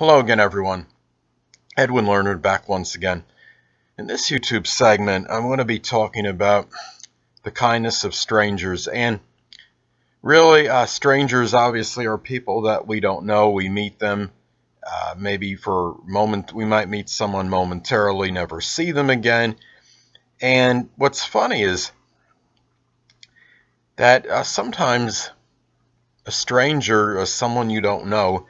Hello again, everyone. Edwin Learnard back once again. In this YouTube segment, I'm going to be talking about the kindness of strangers. And really, strangers obviously are people that we don't know. We meet them maybe for a moment. We might meet someone momentarily, never see them again. And what's funny is that sometimes a stranger, someone you don't know,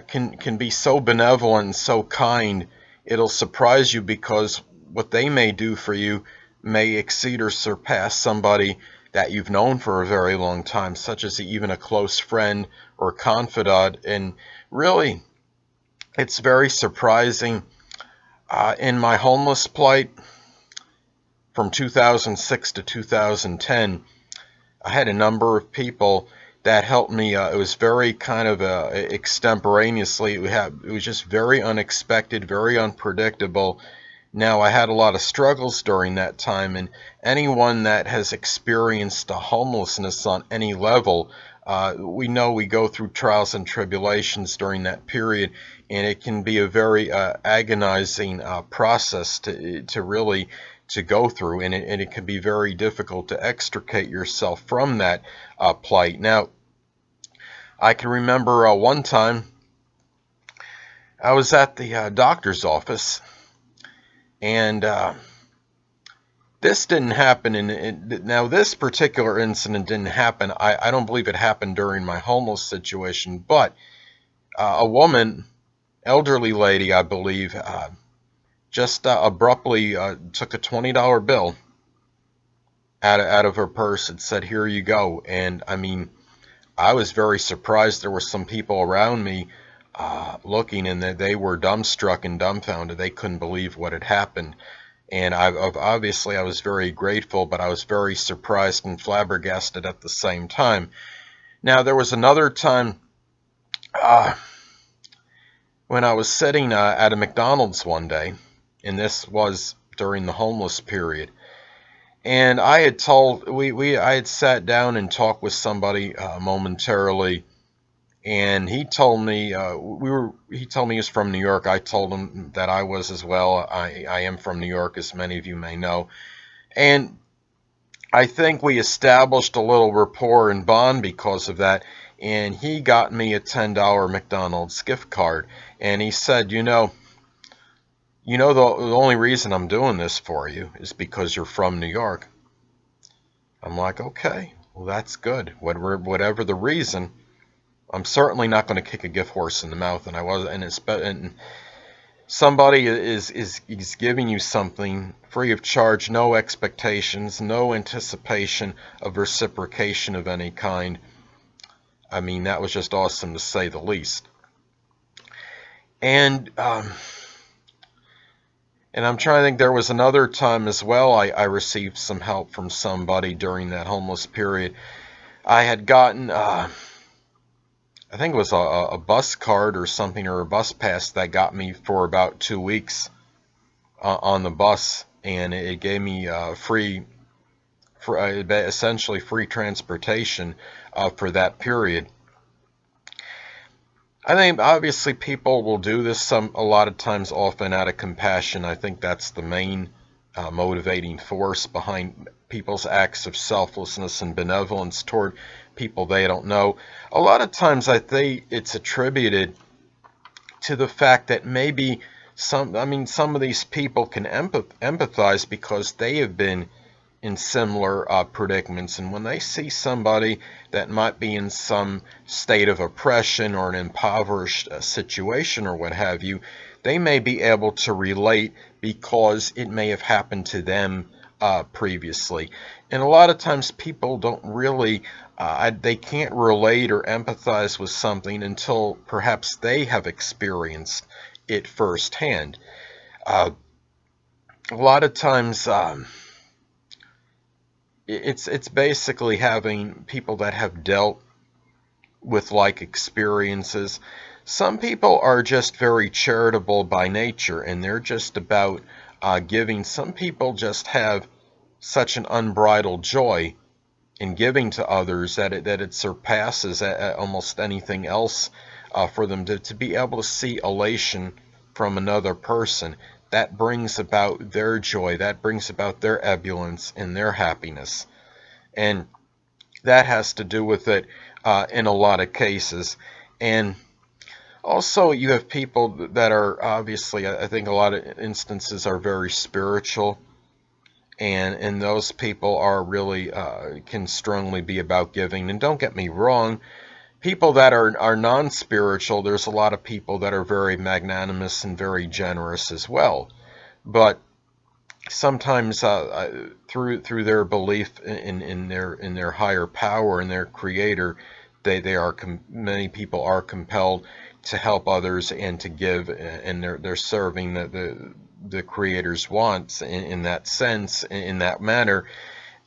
can be so benevolent and so kind, it'll surprise you because what they may do for you may exceed or surpass somebody that you've known for a very long time, such as even a close friend or confidant. And really, it's very surprising. In my homeless plight from 2006 to 2010, I had a number of people that helped me. It was very kind of extemporaneously. It was just very unexpected, very unpredictable. Now, I had a lot of struggles during that time, and anyone that has experienced homelessness on any level, we know we go through trials and tribulations during that period, and it can be a very agonizing process to really to go through, and it can be very difficult to extricate yourself from that plight. Now, I can remember one time I was at the doctor's office, and this didn't happen. Now, this particular incident didn't happen. I don't believe it happened during my homeless situation, but a woman, elderly lady, I believe, just abruptly took a $20 bill out of her purse and said, "Here you go." And I mean, I was very surprised. There were some people around me looking, and they were dumbstruck and dumbfounded. They couldn't believe what had happened. And obviously I was very grateful, but I was very surprised and flabbergasted at the same time. Now, there was another time when I was sitting at a McDonald's one day, and this was during the homeless period. And I had told I had sat down and talked with somebody momentarily, and he told me he told me he was from New York. I told him that I was as well. I am from New York, as many of you may know, and I think we established a little rapport and bond because of that. And he got me a $10 McDonald's gift card, and he said, the only reason I'm doing this for you is because you're from New York. I'm like, okay, well, that's good. Whatever the reason, I'm certainly not going to kick a gift horse in the mouth. And I was, and somebody is giving you something free of charge, no expectations, no anticipation of reciprocation of any kind. I mean, that was just awesome to say the least. And I'm trying to think, there was another time as well I received some help from somebody during that homeless period. I had gotten, I think it was a bus card or something, or a bus pass that got me for about 2 weeks on the bus, and it gave me essentially free transportation for that period. I think obviously people will do this a lot of times, often out of compassion. I think that's the main motivating force behind people's acts of selflessness and benevolence toward people they don't know. A lot of times I think it's attributed to the fact that maybe some of these people can empathize because they have been in similar predicaments, and when they see somebody that might be in some state of oppression or an impoverished situation or what have you, they may be able to relate because it may have happened to them previously. And a lot of times people don't really they can't relate or empathize with something until perhaps they have experienced it firsthand. A lot of times it's basically having people that have dealt with like experiences. Some people are just very charitable by nature, and they're just about giving. Some people just have such an unbridled joy in giving to others that it surpasses almost anything else for them to be able to see elation from another person. That brings about their joy, that brings about their ebullience and their happiness. And that has to do with it in a lot of cases. And also, you have people that are obviously, I think a lot of instances are very spiritual, and those people are really can strongly be about giving. And don't get me wrong, people that are non-spiritual, there's a lot of people that are very magnanimous and very generous as well. But sometimes through their belief in their higher power and their creator, many people are compelled to help others and to give, and they're serving the creator's wants in that sense, in that manner,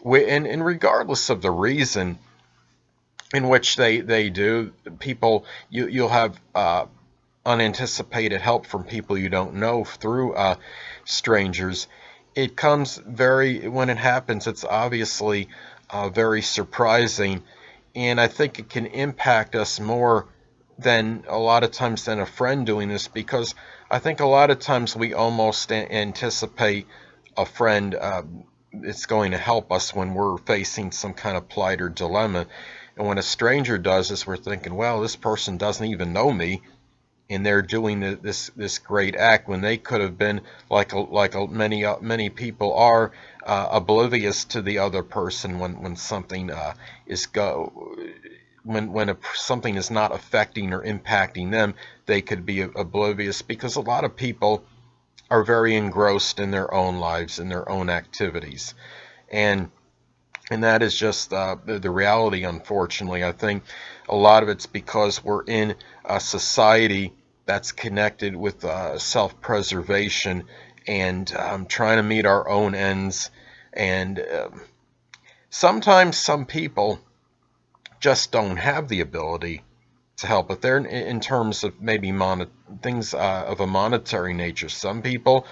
and regardless of the reason in which they do. People, you'll have unanticipated help from people you don't know through strangers. It comes when it happens, it's obviously very surprising, and I think it can impact us more than a lot of times than a friend doing this, because I think a lot of times we almost anticipate a friend it's going to help us when we're facing some kind of plight or dilemma. And when a stranger does this, we're thinking, well, this person doesn't even know me, and they're doing this great act, when they could have been many people are oblivious to the other person when something something is not affecting or impacting them. They could be oblivious, because a lot of people are very engrossed in their own lives and their own activities, and that is just the reality. Unfortunately, I think a lot of it's because we're in a society that's connected with self-preservation and trying to meet our own ends. And sometimes some people just don't have the ability to help. If they're in terms of maybe things of a monetary nature, some people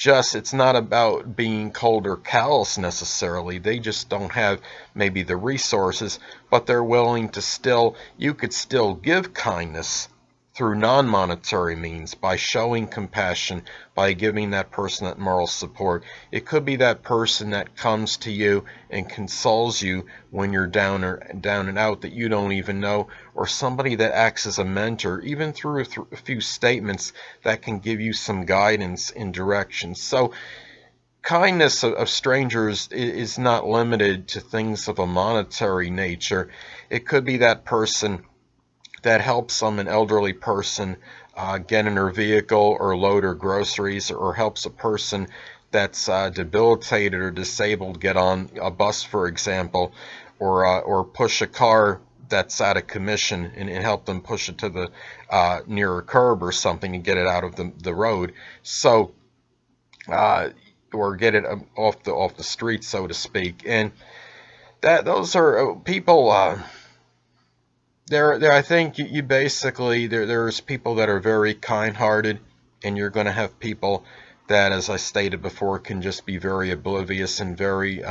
it's not about being cold or callous necessarily. They just don't have maybe the resources, but they're willing to you could still give kindness through non-monetary means, by showing compassion, by giving that person that moral support. It could be that person that comes to you and consoles you when you're down and out that you don't even know, or somebody that acts as a mentor, even through a few statements that can give you some guidance and direction. So kindness of strangers is not limited to things of a monetary nature. It could be that person that helps an elderly person get in her vehicle or load her groceries, or helps a person that's debilitated or disabled get on a bus, for example, or push a car that's out of commission and help them push it to the near a curb or something and get it out of the road. So or get it off the street, so to speak. And those are people. I think you basically, there's people that are very kind-hearted, and you're going to have people that, as I stated before, can just be very oblivious and very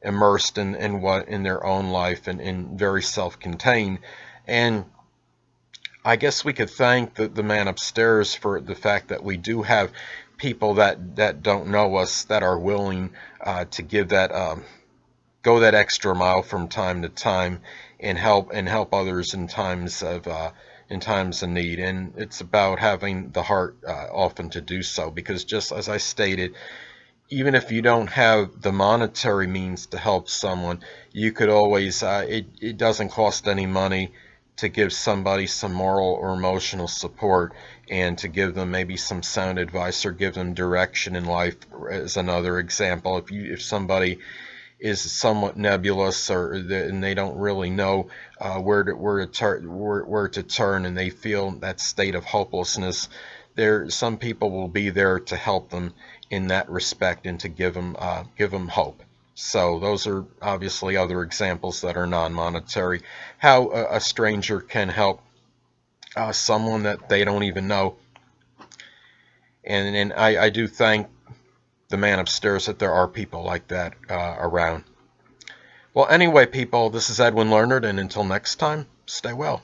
immersed in their own life, and very self-contained. And I guess we could thank the man upstairs for the fact that we do have people that don't know us, that are willing to give go that extra mile from time to time, and help others in times of need. And it's about having the heart often to do so, because just as I stated, even if you don't have the monetary means to help someone, you could always it doesn't cost any money to give somebody some moral or emotional support, and to give them maybe some sound advice, or give them direction in life. As another example, if somebody is somewhat nebulous, and they don't really know where to turn, and they feel that state of hopelessness, some people will be there to help them in that respect, and to give them hope. So those are obviously other examples that are non-monetary, how a stranger can help someone that they don't even know. And I do thank the man upstairs that there are people like that around. Well, anyway, people, this is Edwin Learnard, and until next time, stay well.